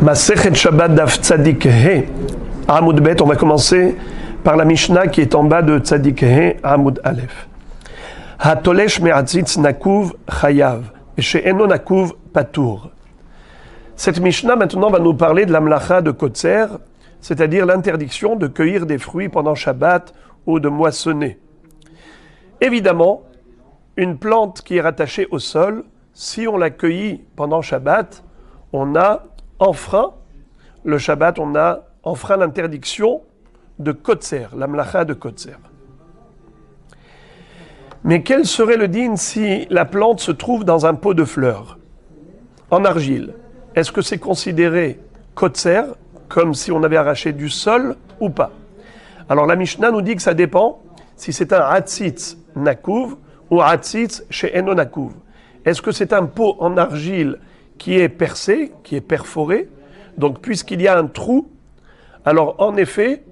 Masechet Shabbat Daf Tzadik He Amud Bet. On va commencer par la Mishnah qui est en bas de Tzadik He Amud Aleph. Hatolesh me'atzitz nakuv chayav she'eno nakuv patur. Cette Mishnah maintenant va nous parler de la mlacha de Kotzer, c'est-à-dire l'interdiction de cueillir des fruits pendant Shabbat ou de moissonner. Évidemment, une plante qui est rattachée au sol, si on la cueillit pendant Shabbat, on a enfreint le Shabbat, on a enfreint l'interdiction de Kotzer, la mlacha de Kotzer. Mais quel serait le din si la plante se trouve dans un pot de fleurs, en argile? Est-ce que c'est considéré Kotzer, comme si on avait arraché du sol ou pas? Alors la Mishnah nous dit que ça dépend si c'est un Hatzitz Nakuv ou Hatzitz She'eno Nakuv. Est-ce que c'est un pot en argile qui est percé, qui est perforé? Donc puisqu'il y a un trou, alors en effet,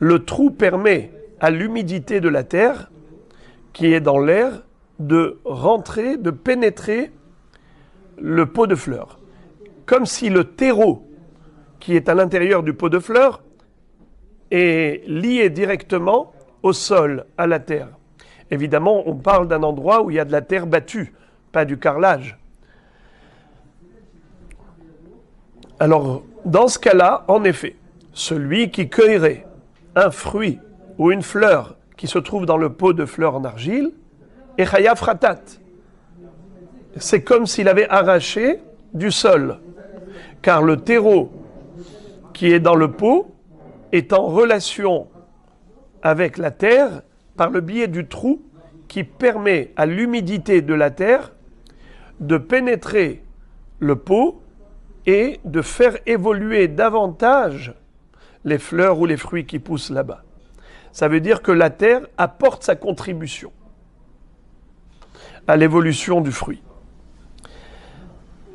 le trou permet à l'humidité de la terre, qui est dans l'air, de rentrer, de pénétrer le pot de fleurs. Comme si le terreau qui est à l'intérieur du pot de fleurs est lié directement au sol, à la terre. Évidemment, on parle d'un endroit où il y a de la terre battue, pas du carrelage. Alors, dans ce cas-là, en effet, celui qui cueillerait un fruit ou une fleur qui se trouve dans le pot de fleurs en argile est chayav ratat. C'est comme s'il avait arraché du sol, car le terreau qui est dans le pot est en relation avec la terre par le biais du trou qui permet à l'humidité de la terre de pénétrer le pot et de faire évoluer davantage les fleurs ou les fruits qui poussent là-bas. Ça veut dire que la terre apporte sa contribution à l'évolution du fruit.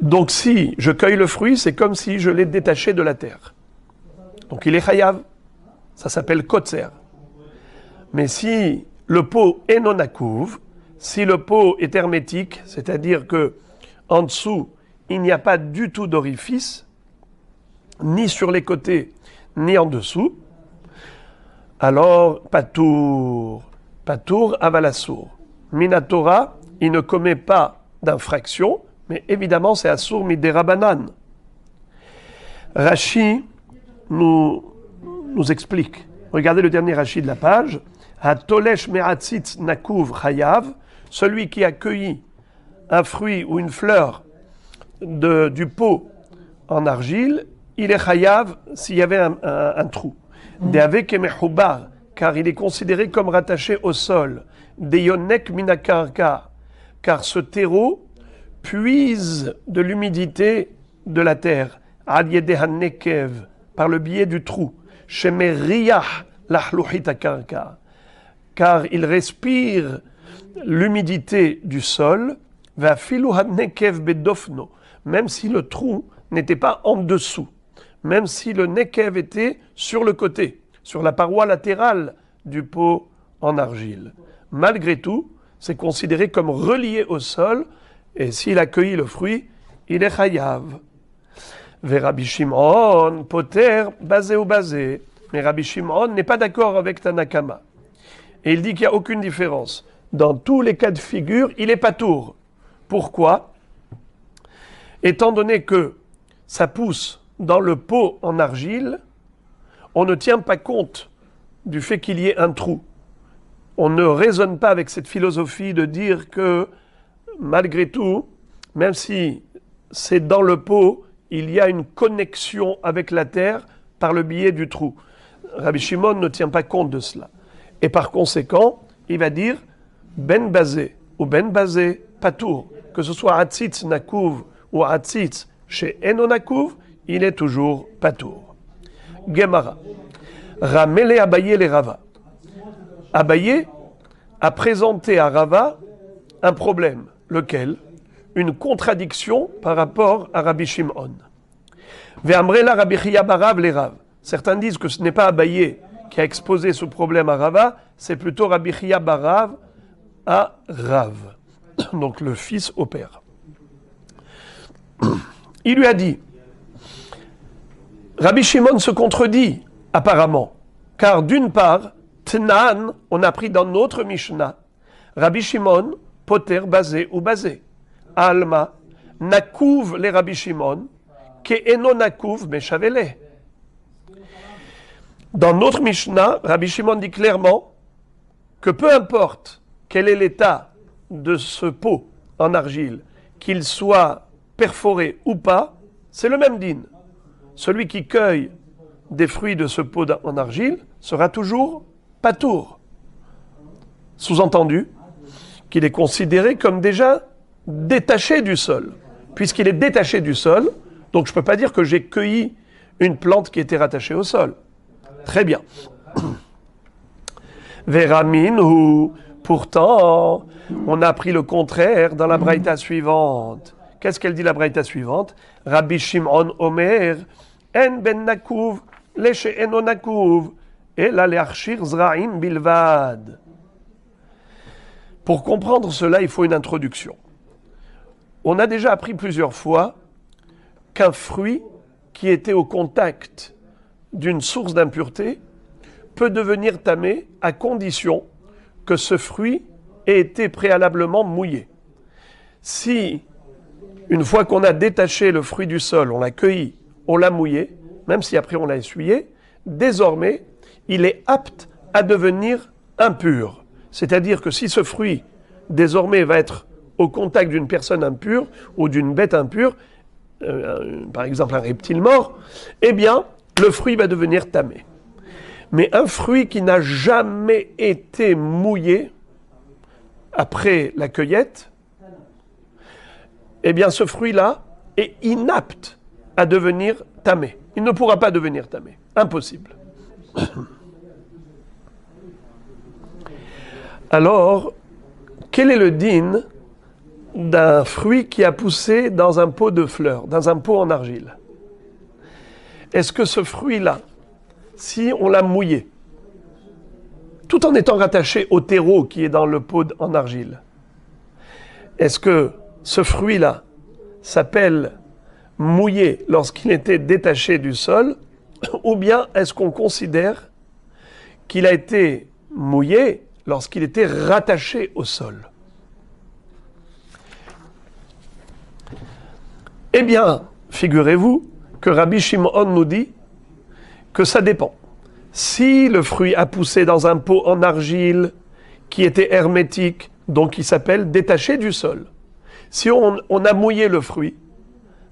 Donc si je cueille le fruit, c'est comme si je l'ai détaché de la terre. Donc il est chayav, ça s'appelle kotzer. Mais si le pot est non akouv, si le pot est hermétique, c'est-à-dire que en dessous, il n'y a pas du tout d'orifice, ni sur les côtés, ni en dessous, alors patour avalassour. Minatora, il ne commet pas d'infraction, mais évidemment c'est assour midérabanan. Rashi nous explique. Regardez le dernier Rashi de la page. Hatolesh me'atzitz nakuv chayav, celui qui a cueilli un fruit ou une fleur du pot en argile, il est chayav s'il y avait un trou. De'avek emechubar, car il est considéré comme rattaché au sol. Deyonek minakarka, car ce terreau puise de l'humidité de la terre. Ad yedehan nekev, par le biais du trou. Shemeriyah lahluhit akarka, car il respire l'humidité du sol. Va filuhad nekev bedofno, même si le trou n'était pas en dessous, même si le nekev était sur le côté, sur la paroi latérale du pot en argile. Malgré tout, c'est considéré comme relié au sol, et s'il a cueilli le fruit, il est chayav. Ve Rabbi Shimon, poter, basé ou basé. Mais Rabbi Shimon n'est pas d'accord avec Tanakama. Et il dit qu'il n'y a aucune différence. Dans tous les cas de figure, il est patour. Pourquoi? Étant donné que ça pousse dans le pot en argile, on ne tient pas compte du fait qu'il y ait un trou. On ne raisonne pas avec cette philosophie de dire que, malgré tout, même si c'est dans le pot, il y a une connexion avec la terre par le biais du trou. Rabbi Shimon ne tient pas compte de cela. Et par conséquent, il va dire ben basé ou ben basé patour. Que ce soit Hatzitz Nakuv ou Hatzitz chez Eno Nakuv, il est toujours patour. Gemara. Ramele Abaye les Rava. Abaye a présenté à Rava un problème. Lequel? Une contradiction par rapport à Rabbi Shimon. Ve'amrela Rabbi Chia barav les Rav. Certains disent que ce n'est pas Abaye qui a exposé ce problème à Rava, c'est plutôt Rabbi Chia barav à Rav. Donc le fils au père. Il lui a dit Rabbi Shimon se contredit, apparemment, car d'une part, Tnan, on a pris dans notre Mishnah, Rabbi Shimon, poter basé ou basé. Alma, nakouv les Rabbi Shimon, ke eno nakouv meshavele. Dans notre Mishnah, Rabbi Shimon dit clairement que peu importe quel est l'état de ce pot en argile, qu'il soit perforé ou pas, c'est le même din. Celui qui cueille des fruits de ce pot en argile sera toujours patour. Sous-entendu qu'il est considéré comme déjà détaché du sol. Puisqu'il est détaché du sol, donc je ne peux pas dire que j'ai cueilli une plante qui était rattachée au sol. Très bien. Véramine, ou pourtant, on a appris le contraire dans la braïta suivante. Qu'est-ce qu'elle dit la braïta suivante? Rabbi Shimon Omer, en ben nakouv, leche eno nakouv, et la leachir zraim bilvad. Pour comprendre cela, il faut une introduction. On a déjà appris plusieurs fois qu'un fruit qui était au contact d'une source d'impureté peut devenir tamé à condition que ce fruit ait été préalablement mouillé. Si, une fois qu'on a détaché le fruit du sol, on l'a cueilli, on l'a mouillé, même si après on l'a essuyé, désormais, il est apte à devenir impur. C'est-à-dire que si ce fruit, désormais, va être au contact d'une personne impure ou d'une bête impure, par exemple un reptile mort, eh bien, le fruit va devenir tamé. Mais un fruit qui n'a jamais été mouillé après la cueillette, eh bien, ce fruit-là est inapte à devenir tamé. Il ne pourra pas devenir tamé. Impossible. Alors, quel est le din d'un fruit qui a poussé dans un pot de fleurs, dans un pot en argile? Est-ce que ce fruit-là, si on l'a mouillé, tout en étant rattaché au terreau qui est dans le pot en argile, est-ce que ce fruit-là s'appelle mouillé lorsqu'il était détaché du sol, ou bien est-ce qu'on considère qu'il a été mouillé lorsqu'il était rattaché au sol? Eh bien, figurez-vous que Rabbi Shimon nous dit que ça dépend. Si le fruit a poussé dans un pot en argile qui était hermétique, donc qui s'appelle détaché du sol, si on a mouillé le fruit,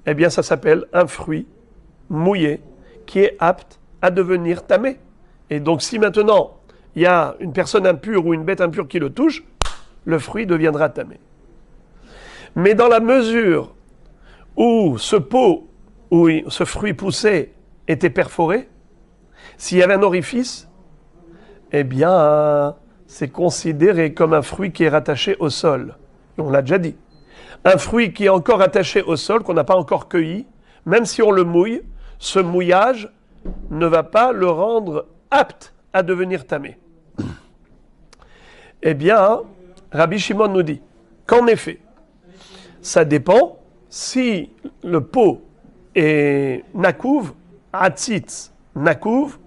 eh bien ça s'appelle un fruit mouillé qui est apte à devenir tamé. Et donc si maintenant il y a une personne impure ou une bête impure qui le touche, le fruit deviendra tamé. Mais dans la mesure où ce pot, où ce fruit poussé était perforé, s'il y avait un orifice, eh bien, c'est considéré comme un fruit qui est rattaché au sol. On l'a déjà dit. Un fruit qui est encore attaché au sol, qu'on n'a pas encore cueilli, même si on le mouille, ce mouillage ne va pas le rendre apte à devenir tamé. Eh bien, Rabbi Shimon nous dit qu'en effet, ça dépend si le pot est nakouv, atzitz nakouv,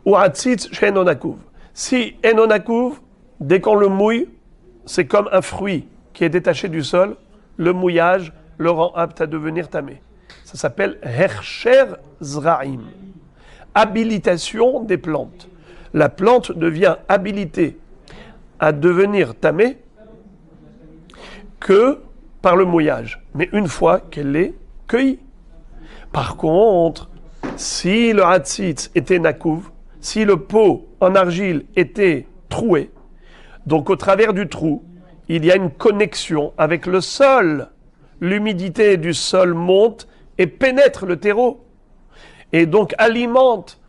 ou atzitz she'eno nakouv. Si eno nakouv, dès qu'on le mouille, c'est comme un fruit qui est détaché du sol, le mouillage le rend apte à devenir tamé. Ça s'appelle hersher zraim, habilitation des plantes. La plante devient habilitée à devenir tamée que par le mouillage, mais une fois qu'elle est cueillie. Par contre, si le hatzitz était nakouv, si le pot en argile était troué, donc au travers du trou, il y a une connexion avec le sol. L'humidité du sol monte et pénètre le terreau, et donc alimente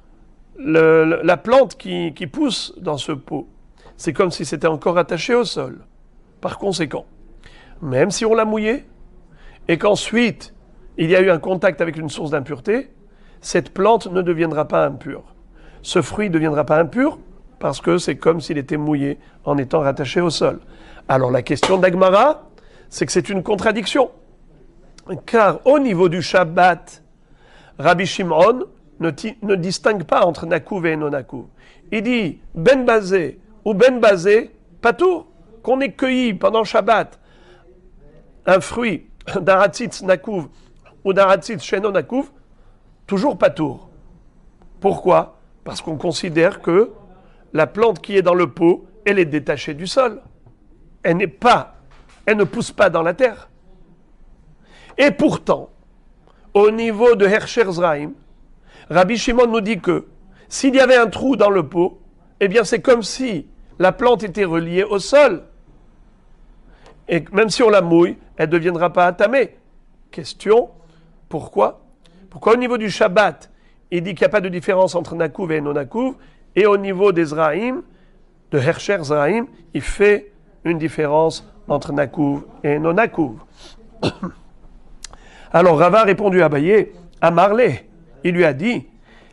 la plante qui pousse dans ce pot. C'est comme si c'était encore attaché au sol. Par conséquent, même si on l'a mouillé, et qu'ensuite il y a eu un contact avec une source d'impureté, cette plante ne deviendra pas impure. Ce fruit ne deviendra pas impur parce que c'est comme s'il était mouillé en étant rattaché au sol. Alors la question d'Agmara, c'est que c'est une contradiction. Car au niveau du Shabbat, Rabbi Shimon ne distingue pas entre nakouv et non nakouv. Il dit ben basé ou ben basé, patour, qu'on ait cueilli pendant Shabbat un fruit d'un hatzitz nakouv ou d'un hatzitz sheno nakouv, toujours patour. Pourquoi? Parce qu'on considère que la plante qui est dans le pot, elle est détachée du sol. Elle ne pousse pas dans la terre. Et pourtant, au niveau de Hersher Zraim, Rabbi Shimon nous dit que s'il y avait un trou dans le pot, eh bien c'est comme si la plante était reliée au sol. Et même si on la mouille, elle ne deviendra pas atamée. Question, pourquoi? Pourquoi au niveau du Shabbat, il dit qu'il n'y a pas de différence entre nakouv et non nakouv, et au niveau des Zraim, de Hersher Zraim, il fait une différence entre nakouv et non nakouv. Alors Rava a répondu à Abaye, à Marley, il lui a dit,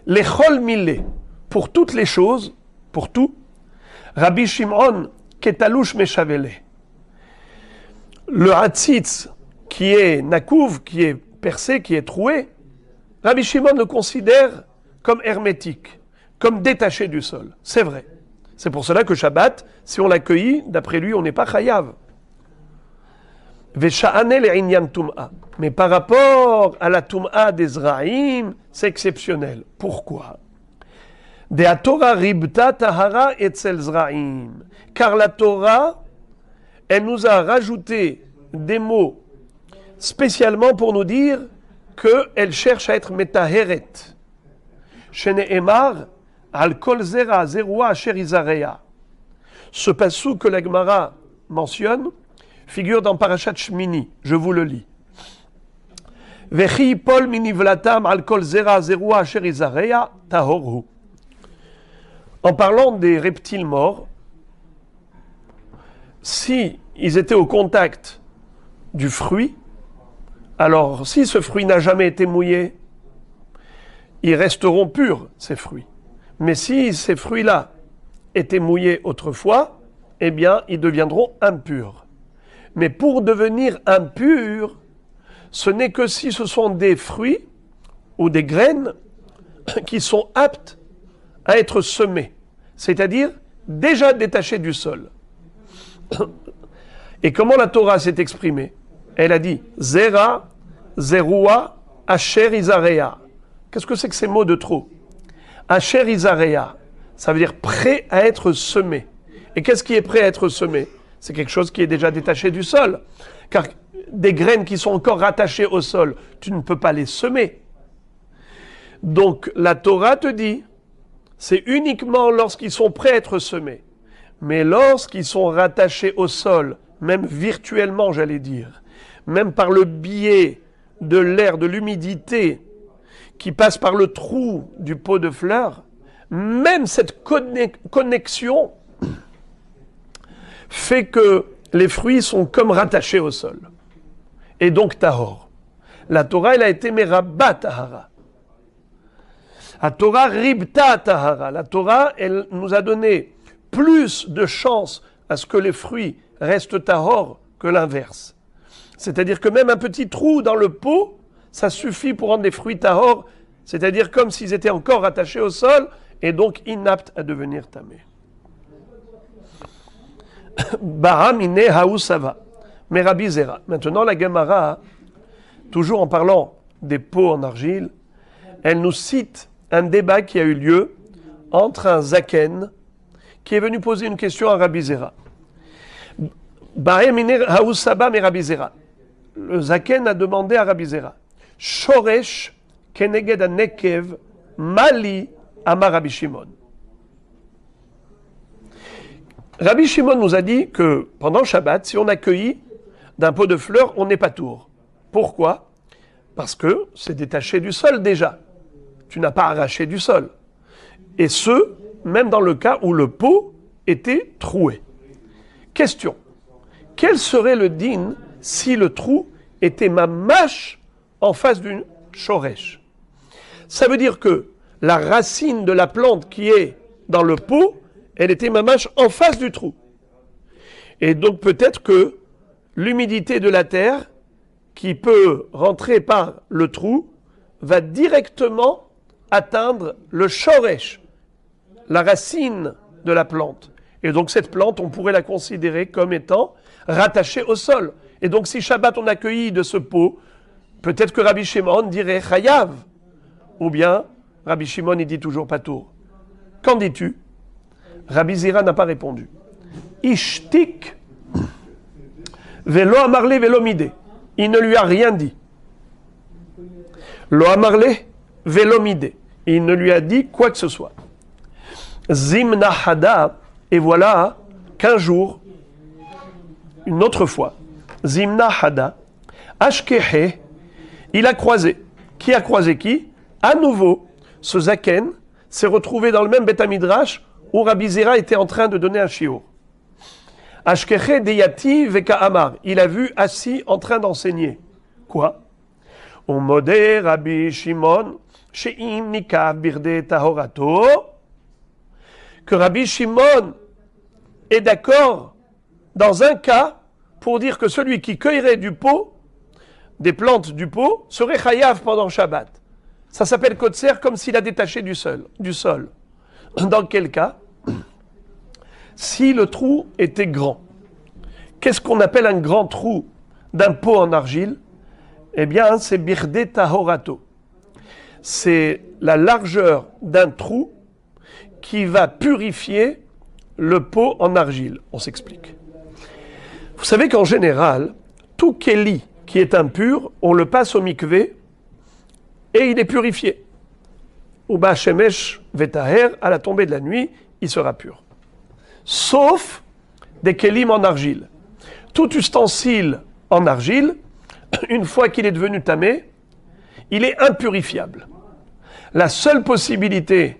les chol milé, pour toutes les choses, pour tout, Rabbi Shimon ketalouche meshavele. Le hatzitz qui est nakouv, qui est percé, qui est troué, Rabbi Shimon le considère comme hermétique, comme détaché du sol. C'est vrai. C'est pour cela que Shabbat, si on l'accueillit, d'après lui, on n'est pas chayav. Mais par rapport à la tum'a des Zraim, c'est exceptionnel. Pourquoi? Car la Torah, elle nous a rajouté des mots spécialement pour nous dire qu'elle cherche à être metaheret. Shene'emar al kol zera zerua asher izareya. Ce passou que la Gemara mentionne figure dans Parashat Shmini. Je vous le lis. Vechi pol minivlatam al kol zera zerua asher izareya tahorhu. En parlant des reptiles morts, si ils étaient au contact du fruit, alors si ce fruit n'a jamais été mouillé, ils resteront purs, ces fruits. Mais si ces fruits-là étaient mouillés autrefois, eh bien, ils deviendront impurs. Mais pour devenir impurs, ce n'est que si ce sont des fruits ou des graines qui sont aptes à être semés, c'est-à-dire déjà détachés du sol. Et comment la Torah s'est exprimée? Elle a dit « Zera, Zerua, Asher Izarea ». Qu'est-ce que c'est que ces mots de trop? Asher Izarea, ça veut dire prêt à être semé. Et qu'est-ce qui est prêt à être semé? C'est quelque chose qui est déjà détaché du sol. Car des graines qui sont encore rattachées au sol, tu ne peux pas les semer. Donc la Torah te dit, c'est uniquement lorsqu'ils sont prêts à être semés. Mais lorsqu'ils sont rattachés au sol, même virtuellement j'allais dire, même par le biais de l'air, de l'humidité qui passe par le trou du pot de fleurs, même cette connexion fait que les fruits sont comme rattachés au sol. Et donc tahor. La Torah, elle a été merabba tahara. La Torah ribta tahara. La Torah, elle nous a donné plus de chances à ce que les fruits restent tahor que l'inverse. C'est-à-dire que même un petit trou dans le pot, ça suffit pour rendre les fruits tahor, c'est-à-dire comme s'ils étaient encore attachés au sol et donc inaptes à devenir tamés. Bahamine hausava, mais Rabbi Zera. Maintenant la Gemara, toujours en parlant des pots en argile, elle nous cite un débat qui a eu lieu entre un zaken qui est venu poser une question à Rabbi Zera. Bahamine hausava, mais Rabbi Zera. Le zaken a demandé à Rabbi Zera, Shoresh keneged nekev mali amar Rabbi Shimon. Rabbi Shimon nous a dit que pendant Shabbat, si on accueillit d'un pot de fleurs, on n'est pas tour. Pourquoi? Parce que c'est détaché du sol déjà. Tu n'as pas arraché du sol. Et ce, même dans le cas où le pot était troué. Question. Quel serait le din si le trou était mamash en face d'une shoresh? Ça veut dire que la racine de la plante qui est dans le pot, elle était mamash en face du trou. Et donc peut-être que l'humidité de la terre qui peut rentrer par le trou va directement atteindre le shoresh, la racine de la plante. Et donc cette plante, on pourrait la considérer comme étant rattachée au sol. Et donc si Shabbat on accueillit de ce pot, peut-être que Rabbi Shimon dirait Chayav. Ou bien Rabbi Shimon il dit toujours Patour. Qu'en dis-tu? Rabbi Zira n'a pas répondu. Ishtik velo amarle velo midé. Il ne lui a rien dit. Lo amarle velo midé. Il ne lui a dit quoi que ce soit. Zimna hada, et voilà qu'un jour, une autre fois, Zimna hada, ashkehe, il a croisé. Qui a croisé qui? À nouveau, ce Zaken s'est retrouvé dans le même Beth Midrash où Rabbi Zera était en train de donner un shiur. Ashkeche deyati veka amar. Il a vu assis en train d'enseigner. Quoi? On modé Rabbi Shimon she'im nikav birde tahorato. Que Rabbi Shimon est d'accord dans un cas pour dire que celui qui cueillerait du pot, des plantes du pot, serait chayav pendant Shabbat. Ça s'appelle kotser comme s'il a détaché du sol. Dans quel cas? Si le trou était grand. Qu'est-ce qu'on appelle un grand trou d'un pot en argile? Eh bien, c'est birde tahorato. C'est la largeur d'un trou qui va purifier le pot en argile. On s'explique. Vous savez qu'en général, tout keli qui est impur, on le passe au mikvé et il est purifié. Uba shemesh vetaher, à la tombée de la nuit, il sera pur. Sauf des kelim en argile. Tout ustensile en argile, une fois qu'il est devenu tamé, il est impurifiable. La seule possibilité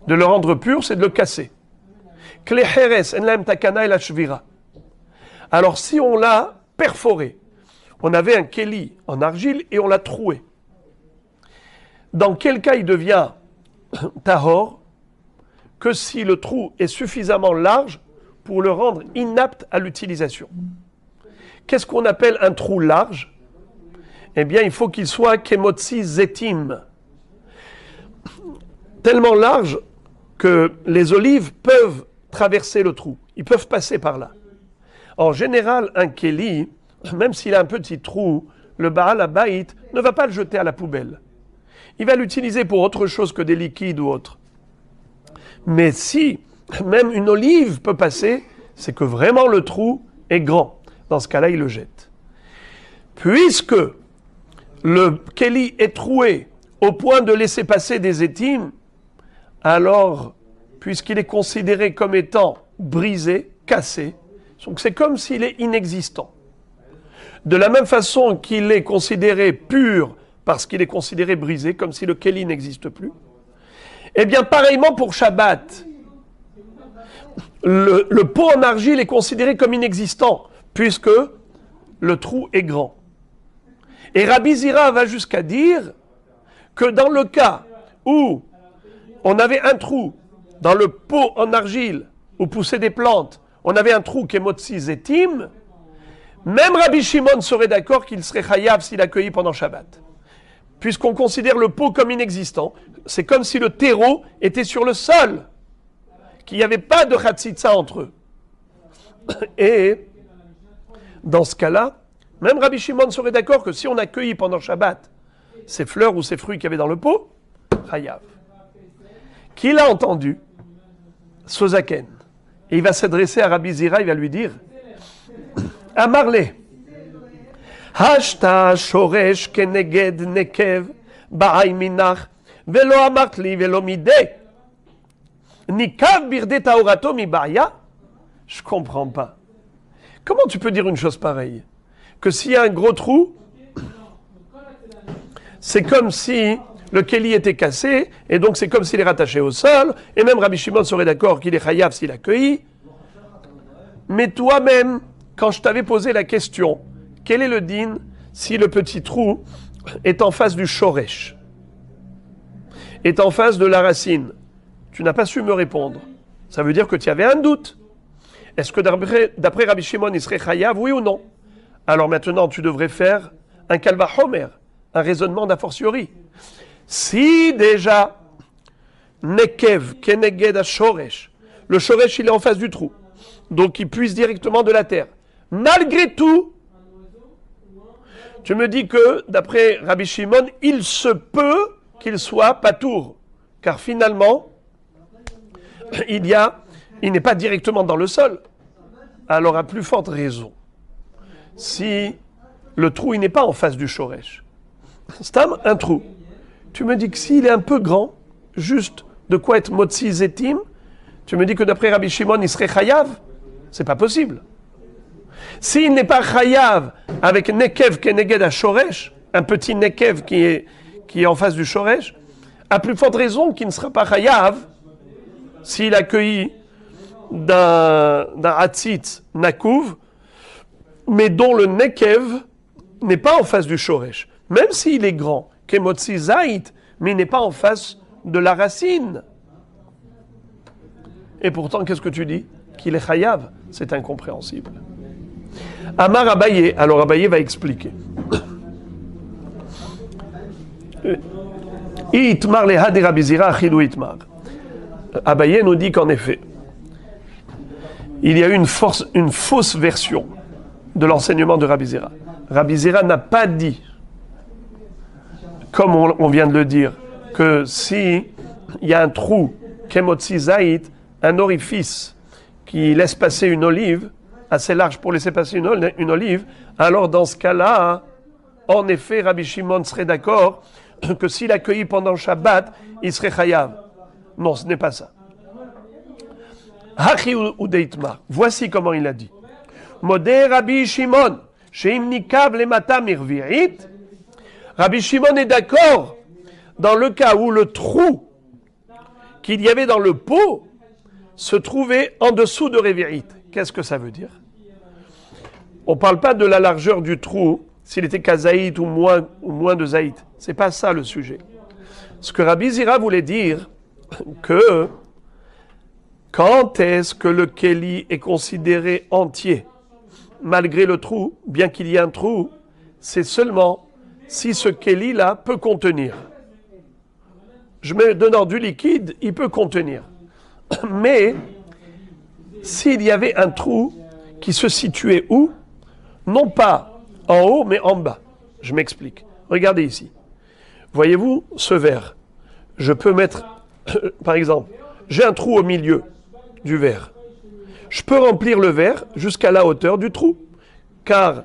de le rendre pur, c'est de le casser. Kleheres enlem takana et la shvira. Alors si on l'a perforé, on avait un keli en argile et on l'a troué. Dans quel cas il devient tahor? Que si le trou est suffisamment large pour le rendre inapte à l'utilisation. Qu'est-ce qu'on appelle un trou large? Eh bien, il faut qu'il soit kemotzi zetim. Tellement large que les olives peuvent traverser le trou. Ils peuvent passer par là. En général, un keli, même s'il a un petit trou, le Baal Habayit ne va pas le jeter à la poubelle. Il va l'utiliser pour autre chose que des liquides ou autre. Mais si même une olive peut passer, c'est que vraiment le trou est grand. Dans ce cas-là, il le jette. Puisque le keli est troué au point de laisser passer des étimes, alors, puisqu'il est considéré comme étant brisé, cassé, donc c'est comme s'il est inexistant. De la même façon qu'il est considéré pur parce qu'il est considéré brisé, comme si le keli n'existe plus, eh bien pareillement pour Shabbat, le pot en argile est considéré comme inexistant, puisque le trou est grand. Et Rabbi Zira va jusqu'à dire que dans le cas où on avait un trou dans le pot en argile où poussaient des plantes, on avait un trou qui est motzi zetim, même Rabbi Shimon serait d'accord qu'il serait chayav s'il accueillit pendant Shabbat. Puisqu'on considère le pot comme inexistant, c'est comme si le terreau était sur le sol, qu'il n'y avait pas de chatzitza entre eux. Et dans ce cas-là, même Rabbi Shimon serait d'accord que si on accueillit pendant Shabbat ces fleurs ou ces fruits qu'il y avait dans le pot, chayav. Qui l'a entendu? Sozaken. Et il va s'adresser à Rabbi Zira, il va lui dire Amarle, Hashta shoresh keneged nekev ba'ay minach velo amartli velo mideh nikav birde taorato mi ba'ya. Je comprends pas. Comment tu peux dire une chose pareille? Que s'il y a un gros trou, c'est comme si le keli était cassé, et donc c'est comme s'il est rattaché au sol, et même Rabbi Shimon serait d'accord qu'il est chayav s'il accueille. Mais toi-même, quand je t'avais posé la question, quel est le din si le petit trou est en face du shoresh, est en face de la racine? Tu n'as pas su me répondre. Ça veut dire que tu avais un doute. Est-ce que d'après Rabbi Shimon, il serait chayav, oui ou non? Alors maintenant, tu devrais faire un kalva homer, un raisonnement d'a fortiori. Si déjà, Nekev, Keneged Shoresh, le Shoresh il est en face du trou, donc il puise directement de la terre. Malgré tout, tu me dis que, d'après Rabbi Shimon, il se peut qu'il soit patour, car finalement, il n'est pas directement dans le sol. Alors, à plus forte raison, si le trou il n'est pas en face du shoresh, c'est un trou. Tu me dis que s'il est un peu grand, juste de quoi être motzi zetim, tu me dis que d'après Rabbi Shimon, il serait chayav. C'est pas possible. S'il n'est pas chayav avec nekev keneged à shoresh, un petit nekev qui est en face du shoresh, à plus forte raison qu'il ne sera pas chayav s'il accueillit d'un hatzitz nakouv, mais dont le nekev n'est pas en face du shoresh. Même s'il est grand, kemotzi zait, mais il n'est pas en face de la racine. Et pourtant, qu'est-ce que tu dis? Qu'il est chayav. C'est incompréhensible. Amar Abaye, alors Abaye va expliquer. Itmar leha de Rabbi Zira achilou itmar. Abaye nous dit qu'en effet, il y a eu une fausse version de l'enseignement de Rabbi Zira. Rabbi Zira n'a pas dit, comme on vient de le dire, que si il y a un trou, kemotzi zait, un orifice qui laisse passer une olive, assez large pour laisser passer une olive, alors dans ce cas-là, en effet, Rabbi Shimon serait d'accord que s'il accueillit pendant Shabbat, il serait chayav. Non, ce n'est pas ça. Hachi ou deitmar. Voici comment il a dit. Modé Rabbi Shimon, sheim nikav lemata mirvirit. Rabbi Shimon est d'accord dans le cas où le trou qu'il y avait dans le pot se trouvait en dessous de Révirit. Qu'est-ce que ça veut dire? On ne parle pas de la largeur du trou, s'il était kazaït ou moins de zaït. Ce n'est pas ça le sujet. Ce que Rabbi Zira voulait dire, que quand est-ce que le Kéli est considéré entier, malgré le trou, bien qu'il y ait un trou, c'est seulement si ce Kéli-là peut contenir. Je mets dedans du liquide, il peut contenir. Mais s'il y avait un trou qui se situait où? Non pas en haut, mais en bas. Je m'explique. Regardez ici. Voyez-vous ce verre? Je peux mettre, par exemple, j'ai un trou au milieu du verre. Je peux remplir le verre jusqu'à la hauteur du trou, car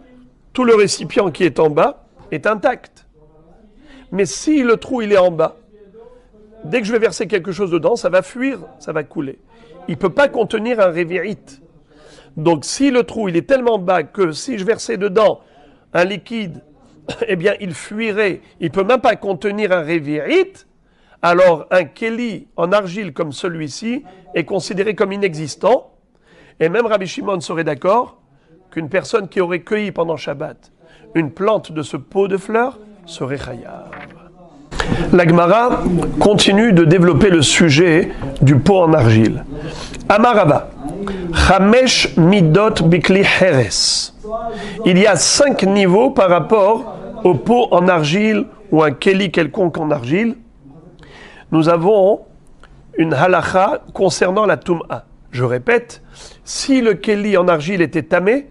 tout le récipient qui est en bas est intact. Mais si le trou il est en bas, dès que je vais verser quelque chose dedans, ça va fuir, ça va couler. Il ne peut pas contenir un révérite. Donc si le trou il est tellement bas que si je versais dedans un liquide, eh bien il fuirait, il ne peut même pas contenir un révérite, alors un kéli en argile comme celui-ci est considéré comme inexistant. Et même Rabbi Shimon serait d'accord qu'une personne qui aurait cueilli pendant Shabbat une plante de ce pot de fleurs serait chayav. La Gemara continue de développer le sujet du pot en argile. Amarava, Chamesh midot bikli heres. Il y a 5 niveaux par rapport au pot en argile ou un kéli quelconque en argile. Nous avons une halacha concernant la tum'a. Je répète, si le kéli en argile était tamé,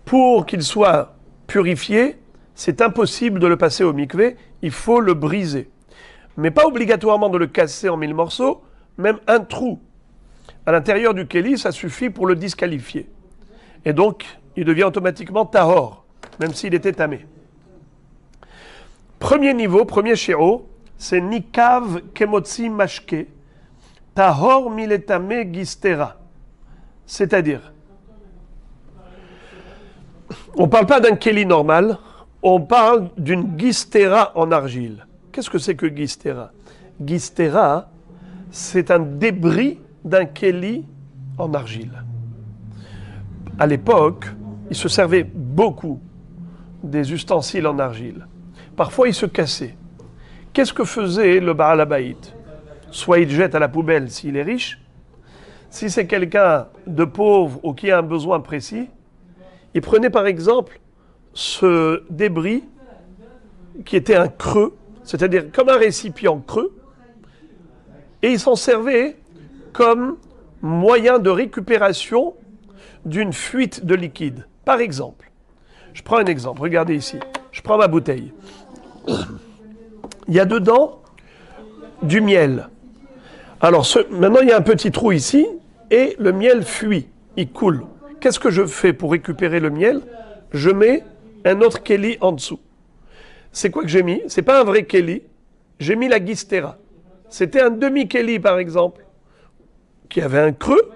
pour qu'il soit purifié, c'est impossible de le passer au mikvé, il faut le briser. Mais pas obligatoirement de le casser en 1000 morceaux, même un trou à l'intérieur du kéli, ça suffit pour le disqualifier. Et donc, il devient automatiquement tahor, même s'il était tamé. Premier niveau, premier shéro, c'est nikav kemotzi mashke, tahor miletame gistera. C'est-à-dire, on ne parle pas d'un kéli normal, on parle d'une gistera en argile. Qu'est-ce que c'est que gistera? Gistera, c'est un débris d'un kéli en argile. À l'époque, il se servait beaucoup des ustensiles en argile. Parfois, ils se cassaient. Qu'est-ce que faisait le Baal Habayit? Soit il jette à la poubelle s'il est riche. Si c'est quelqu'un de pauvre ou qui a un besoin précis, il prenait par exemple ce débris qui était un creux, c'est-à-dire comme un récipient creux, et ils s'en servaient comme moyen de récupération d'une fuite de liquide. Par exemple, je prends un exemple, regardez ici, je prends ma bouteille. Il y a dedans du miel. Alors maintenant il y a un petit trou ici, et le miel fuit, il coule. Qu'est-ce que je fais pour récupérer le miel? Je mets un autre kéli en dessous. C'est quoi que j'ai mis? C'est pas un vrai kéli, j'ai mis la gistera. C'était un demi-kéli par exemple, qui avait un creux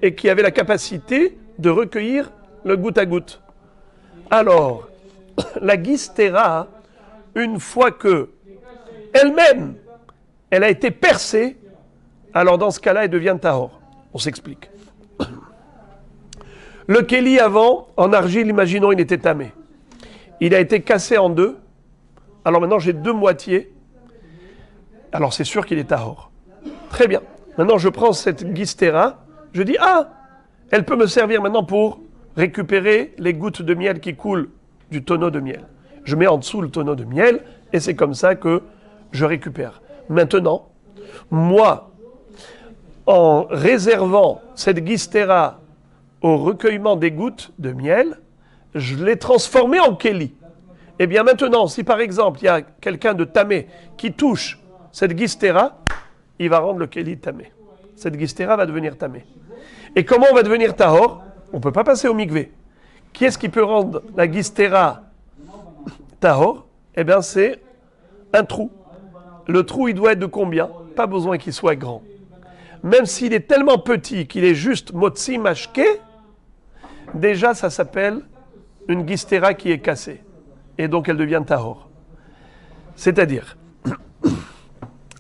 et qui avait la capacité de recueillir le goutte à goutte. Alors, la gistera, une fois que elle-même, elle a été percée, alors dans ce cas-là, elle devient tahor. On s'explique. Le kéli avant, en argile, imaginons, il était tamé. Il a été cassé en deux. Alors maintenant, j'ai deux moitiés. Alors c'est sûr qu'il est tahor. Très bien. Maintenant, je prends cette gistera. Je dis, elle peut me servir maintenant pour récupérer les gouttes de miel qui coulent du tonneau de miel. Je mets en dessous le tonneau de miel et c'est comme ça que je récupère. Maintenant, moi, en réservant cette gistera au recueillement des gouttes de miel, je l'ai transformée en kéli. Eh bien maintenant, si par exemple, il y a quelqu'un de tamé qui touche cette gistera, il va rendre le kéli tamé. Cette gistera va devenir tamé. Et comment on va devenir tahor? On ne peut pas passer au mikvé. Qui est-ce qui peut rendre la gistera tahor? Eh bien c'est un trou. Le trou, il doit être de combien? Pas besoin qu'il soit grand. Même s'il est tellement petit qu'il est juste motzi mashke, déjà ça s'appelle une gistera qui est cassée. Et donc elle devient tahor. C'est-à-dire,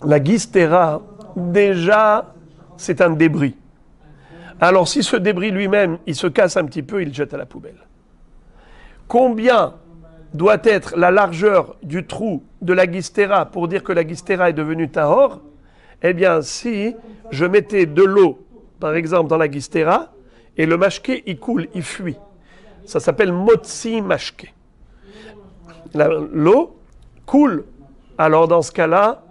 la gistera, déjà, c'est un débris. Alors si ce débris lui-même, il se casse un petit peu, il le jette à la poubelle. Combien doit être la largeur du trou de la gistera pour dire que la gistera est devenue tahor? Eh bien, si je mettais de l'eau, par exemple, dans la gistera, et le mashké, il coule, il fuit. Ça s'appelle motzi mashké. L'eau coule. Alors, dans ce cas-là,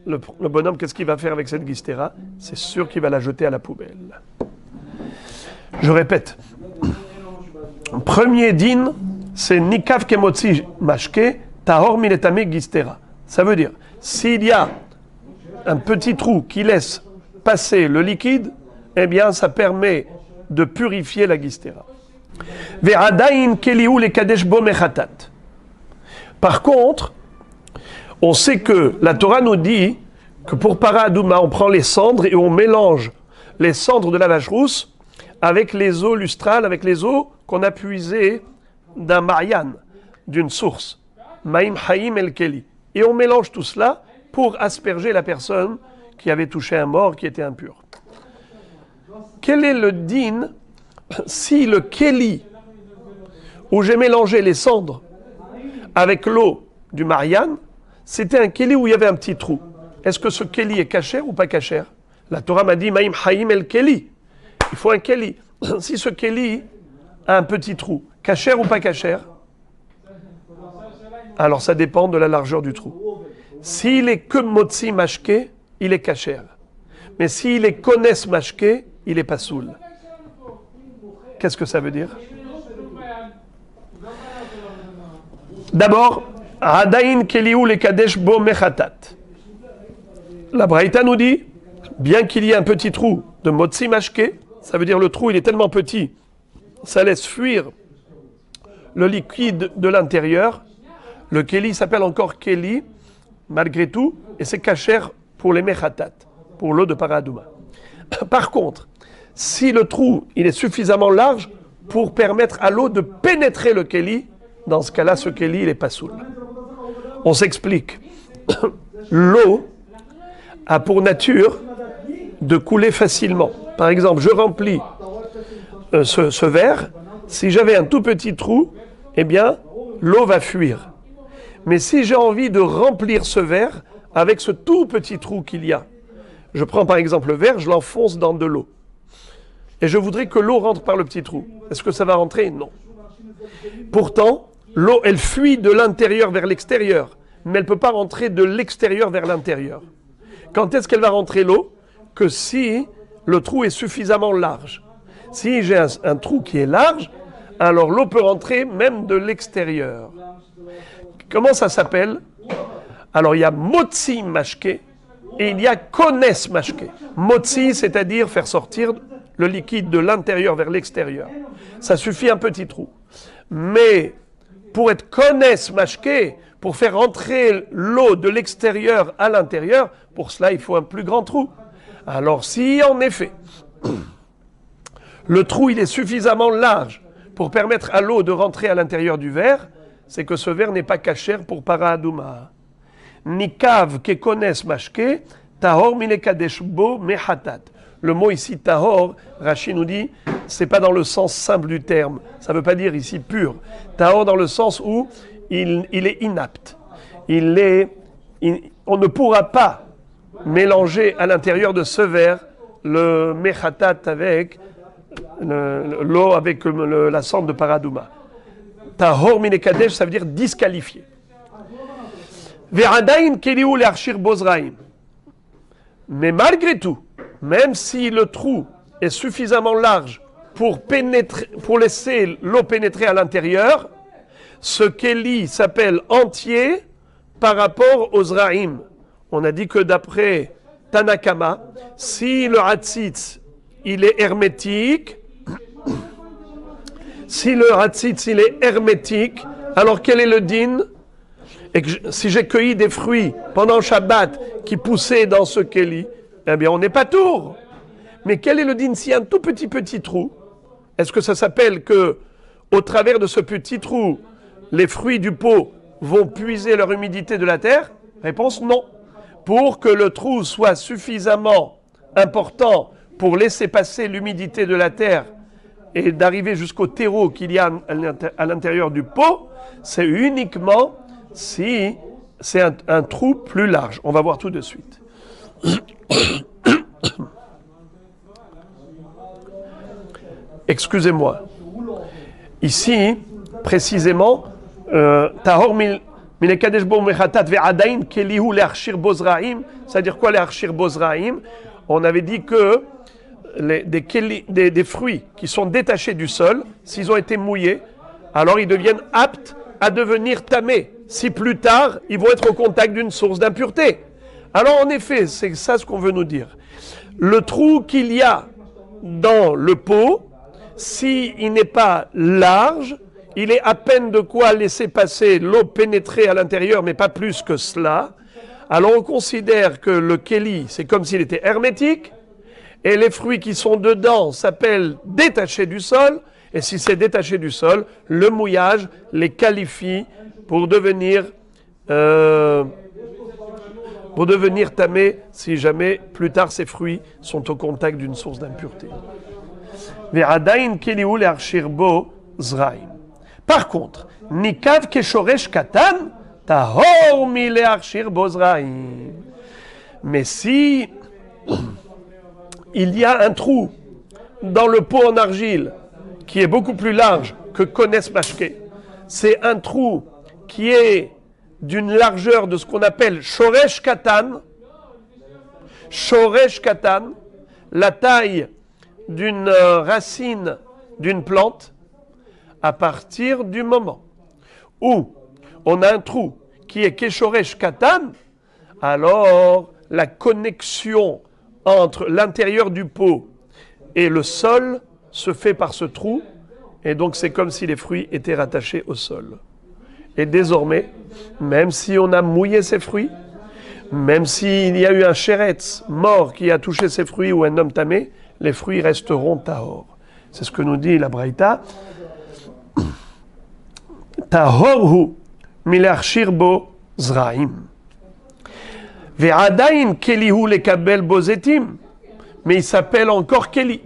le bonhomme, qu'est-ce qu'il va faire avec cette gistera? C'est sûr qu'il va la jeter à la poubelle. Je répète. Premier din, c'est nikav kemotzi mashké, tahor miletame gistera. Ça veut dire, s'il y a un petit trou qui laisse passer le liquide, eh bien, ça permet de purifier la gistera. Ve'adain keliu lekadesh bo mechatat. Par contre, on sait que la Torah nous dit que pour Para Adouma, on prend les cendres et on mélange les cendres de la vache rousse avec les eaux lustrales, avec les eaux qu'on a puisées d'un Marian, d'une source. Maïm Haïm El Keli. Et on mélange tout cela pour asperger la personne qui avait touché un mort, qui était impur. Quel est le din si le Keli, où j'ai mélangé les cendres avec l'eau du Marian, c'était un Keli où il y avait un petit trou? Est-ce que ce Keli est cachère ou pas cachère? La Torah m'a dit Maïm Haïm El Keli. Il faut un Keli. Si ce Keli a un petit trou, cachère ou pas cachère? Alors ça dépend de la largeur du trou. S'il est que motzi mashke, il est cachère. Mais s'il est kones mashke, il est pasoul. Qu'est-ce que ça veut dire? D'abord, Adain keliu lekadesh bo mechatat. La Braïta nous dit, bien qu'il y ait un petit trou de motzi mashke, ça veut dire le trou il est tellement petit, ça laisse fuir le liquide de l'intérieur. Le keli s'appelle encore keli, malgré tout, et c'est cachère pour les mechatat, pour l'eau de Para Adouma. Par contre, si le trou il est suffisamment large pour permettre à l'eau de pénétrer le keli, dans ce cas-là, ce keli il est pasoul. On s'explique. L'eau a pour nature de couler facilement. Par exemple, je remplis ce verre. Si j'avais un tout petit trou, eh bien, l'eau va fuir. Mais si j'ai envie de remplir ce verre avec ce tout petit trou qu'il y a, je prends par exemple le verre, je l'enfonce dans de l'eau. Et je voudrais que l'eau rentre par le petit trou. Est-ce que ça va rentrer? Non. Pourtant, l'eau, elle fuit de l'intérieur vers l'extérieur. mais elle ne peut pas rentrer de l'extérieur vers l'intérieur. Quand est-ce qu'elle va rentrer l'eau? Que si le trou est suffisamment large. Si j'ai un trou qui est large, alors l'eau peut rentrer même de l'extérieur. Comment ça s'appelle? Alors il y a motzi mashke et il y a kones mashke. Motzi, c'est-à-dire faire sortir le liquide de l'intérieur vers l'extérieur. Ça suffit un petit trou. Mais pour être kones mashke, pour faire rentrer l'eau de l'extérieur à l'intérieur, pour cela il faut un plus grand trou. Alors si en effet, le trou il est suffisamment large pour permettre à l'eau de rentrer à l'intérieur du verre, c'est que ce verre n'est pas cachère pour para aduma. Nikav kekones mashke, tahor minekadesh bo mehatat. Le mot ici tahor, Rashi nous dit, c'est pas dans le sens simple du terme. Ça veut pas dire ici pur. Tahor dans le sens où il est inapte. On ne pourra pas mélanger à l'intérieur de ce verre le mehatat avec l'eau avec la cendre de paradouma. Tahor minekadesh, ça veut dire disqualifié. Ve'adain keliu le'arshir bozraim. Mais malgré tout, même si le trou est suffisamment large pour laisser l'eau pénétrer à l'intérieur, ce keli s'appelle entier par rapport aux zraim. On a dit que d'après Tanakama, si le hatzitz il est hermétique, il est hermétique, alors quel est le din? Et que si j'ai cueilli des fruits pendant Shabbat qui poussaient dans ce keli, eh bien on n'est pas tour. Mais quel est le din s'il y a un tout petit trou? Est-ce que ça s'appelle que, au travers de ce petit trou, les fruits du pot vont puiser leur humidité de la terre? Réponse non. Pour que le trou soit suffisamment important pour laisser passer l'humidité de la terre et d'arriver jusqu'au terreau qu'il y a à l'intérieur du pot, c'est uniquement si c'est un trou plus large. On va voir tout de suite. Excusez-moi. Ici, précisément, Tahor Minekadesh bo mechatat ve'adain kelihu le'arshir bozraim. C'est-à-dire quoi le'arshir bozraim? On avait dit que des fruits qui sont détachés du sol, s'ils ont été mouillés, alors ils deviennent aptes à devenir tamés. Si plus tard, ils vont être au contact d'une source d'impureté. Alors en effet, c'est ça ce qu'on veut nous dire. Le trou qu'il y a dans le pot, s'il n'est pas large, il est à peine de quoi laisser passer l'eau pénétrer à l'intérieur, mais pas plus que cela. Alors on considère que le keli, c'est comme s'il était hermétique, et les fruits qui sont dedans s'appellent détachés du sol, et si c'est détaché du sol, le mouillage les qualifie pour devenir tamés si jamais plus tard ces fruits sont au contact d'une source d'impureté. Par contre, nikav keshoresh katan tahor milearshir bozraim. Mais si il y a un trou dans le pot en argile qui est beaucoup plus large que kones mashke, c'est un trou qui est d'une largeur de ce qu'on appelle shoresh katan. Shoresh katan, la taille d'une racine d'une plante, à partir du moment où on a un trou qui est keshoresh katan, alors la connexion entre l'intérieur du pot et le sol se fait par ce trou, et donc c'est comme si les fruits étaient rattachés au sol. Et désormais, même si on a mouillé ces fruits, même s'il y a eu un sheretz mort qui a touché ces fruits ou un homme tamé, les fruits resteront tahor. C'est ce que nous dit la Braïta. Tahorhu milarshir bo zraim. Ve'adain kelihu lekabel bozetim. Mais il s'appelle encore keli,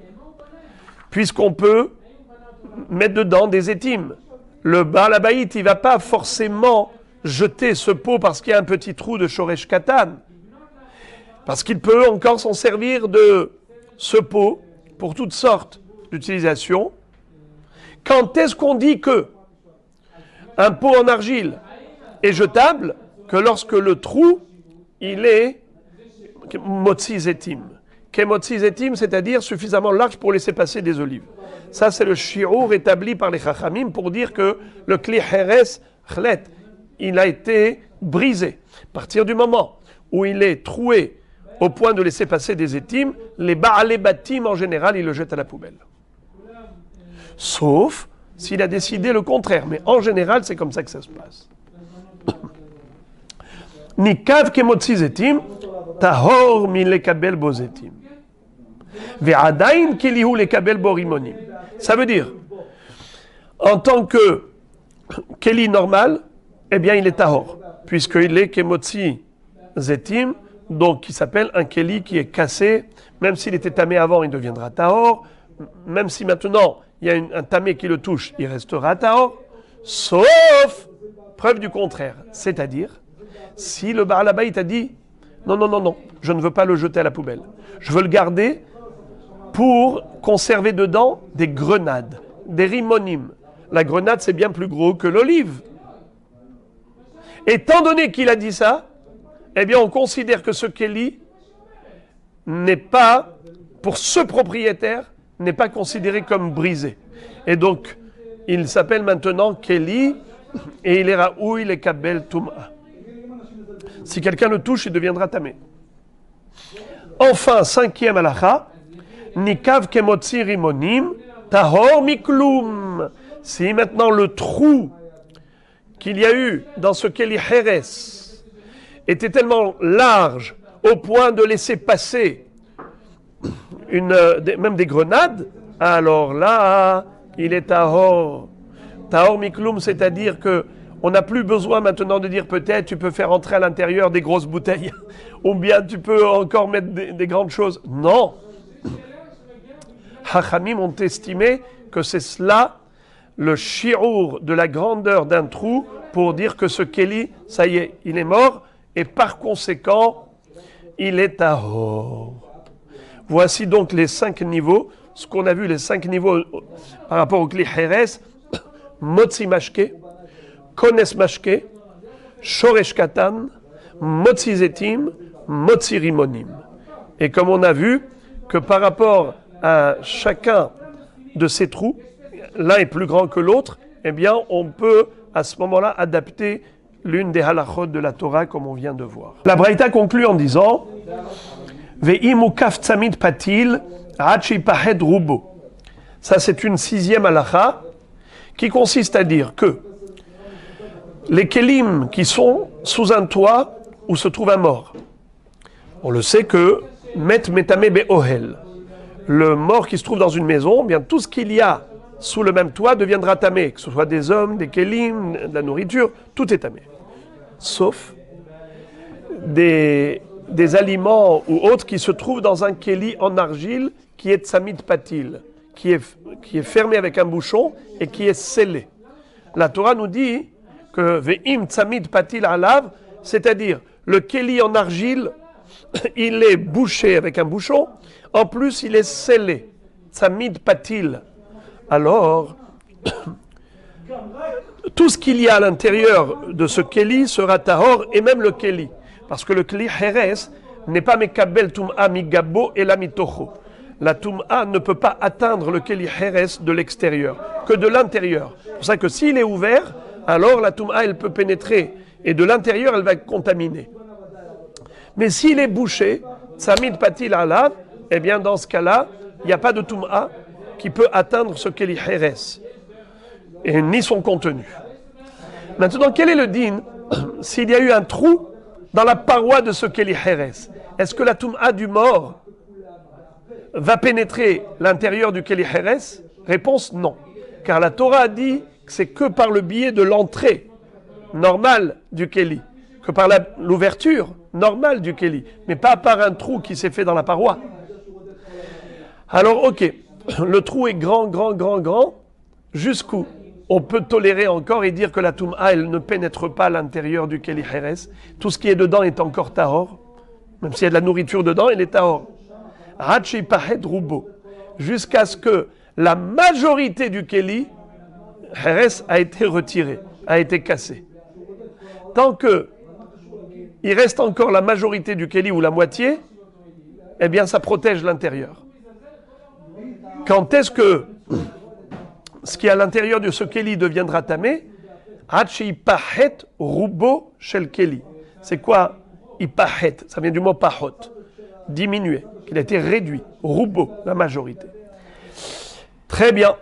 puisqu'on peut mettre dedans des étimes. Le Baal Habayit, il ne va pas forcément jeter ce pot parce qu'il y a un petit trou de shoresh katan. Parce qu'il peut encore s'en servir de ce pot pour toutes sortes d'utilisations. Quand est-ce qu'on dit que un pot en argile est jetable? que lorsque le trou, il est motzi zetim. Kemotzi zetim, c'est-à-dire suffisamment large pour laisser passer des olives. Ça, c'est le shi'ur établi par les chachamim pour dire que le kli heres chlet, il a été brisé. À partir du moment où il est troué au point de laisser passer des étimes, les ba'alé batim en général, ils le jettent à la poubelle. Sauf s'il a décidé le contraire. Mais en général, c'est comme ça que ça se passe. Nikav kemotzi zetim, tahor mi lekabel bo zetim. Ve'adain kelihu lekabel bo rimonim. Ça veut dire, en tant que keli normal, eh bien il est tahor, puisqu'il est kemotzi zetim, donc qui s'appelle un keli qui est cassé. Même s'il était tamé avant, il deviendra tahor. Même si maintenant il y a un tamé qui le touche, il restera tahor. Sauf preuve du contraire, c'est-à-dire si le Baal Habayit a dit non, je ne veux pas le jeter à la poubelle, je veux le garder pour conserver dedans des grenades, des rimonim. La grenade, c'est bien plus gros que l'olive. Étant donné qu'il a dit ça, eh bien, on considère que ce Kéli n'est pas, pour ce propriétaire, n'est pas considéré comme brisé. Et donc, il s'appelle maintenant Kéli, et il est Raoui le Kabel Touma. Si quelqu'un le touche, il deviendra tamé. Enfin, 5e halakha, Nikav kemotzi rimonim, tahor mikloum. Si maintenant le trou qu'il y a eu dans ce Kéli Heres était tellement large au point de laisser passer même des grenades, alors là, il est tahor. Tahor mikloum, c'est-à-dire que on n'a plus besoin maintenant de dire peut-être tu peux faire entrer à l'intérieur des grosses bouteilles ou bien tu peux encore mettre des grandes choses. Non. Hachamim ont estimé que c'est cela le shi'ur de la grandeur d'un trou pour dire que ce Kéli, ça y est, il est mort et par conséquent, il est tahor. Voici donc les 5 niveaux, ce qu'on a vu, les 5 niveaux par rapport au Kli Heres, Motzi Mashke, Kones Mashke, Shoresh Katan, Motzi Zetim, Motzi Rimonim. Et comme on a vu que par rapport à chacun de ces trous, l'un est plus grand que l'autre, eh bien on peut à ce moment-là adapter l'une des halachot de la Torah comme on vient de voir. La Braïta conclut en disant Ve'imu kaf tzamid patil hachi pahed rubo. Ça c'est une 6e halacha qui consiste à dire que les kelim qui sont sous un toit où se trouve un mort, on le sait que met metame be'ohel, le mort qui se trouve dans une maison, bien tout ce qu'il y a sous le même toit deviendra tamé, que ce soit des hommes, des kelim, de la nourriture, tout est tamé. Sauf des aliments ou autres qui se trouvent dans un keli en argile qui est tsamid patil, qui est fermé avec un bouchon et qui est scellé. La Torah nous dit que ve'im tsamid patil alav, c'est-à-dire le keli en argile, il est bouché avec un bouchon, en plus il est scellé, tsamid patil. Alors, tout ce qu'il y a à l'intérieur de ce keli sera tahor, et même le keli. Parce que le keli heres n'est pas mekabel tum'a migabo et la mitocho. La tum'a ne peut pas atteindre le keli heres de l'extérieur, que de l'intérieur. C'est pour ça que s'il est ouvert, alors la tum'a elle peut pénétrer, et de l'intérieur elle va être contaminée. Mais s'il est bouché, tsamid patil alav, eh bien dans ce cas-là, il n'y a pas de tum'a qui peut atteindre ce keli heres, et ni son contenu. Maintenant, quel est le din s'il y a eu un trou dans la paroi de ce keli heres? Est-ce que la tum'a du mort va pénétrer l'intérieur du keli heres? Réponse non, car la Torah a dit que c'est que par le biais de l'entrée normale du keli, que par l'ouverture normale du keli, mais pas par un trou qui s'est fait dans la paroi. Alors ok, le trou est grand, jusqu'où on peut tolérer encore et dire que la tum'a elle ne pénètre pas à l'intérieur du keli heres. Tout ce qui est dedans est encore tahor, même s'il y a de la nourriture dedans, il est tahor. Hachi pahed rubo, jusqu'à ce que la majorité du keli heres a été retirée, a été cassée. Tant que il reste encore la majorité du keli ou la moitié, eh bien ça protège l'intérieur. Quand est-ce que ce qui est à l'intérieur de ce keli deviendra tamé? Hachi pahet rubo shel keli. C'est quoi ipahet? Ça vient du mot pahot, diminué, qu'il a été réduit. Rubo, la majorité. Très bien.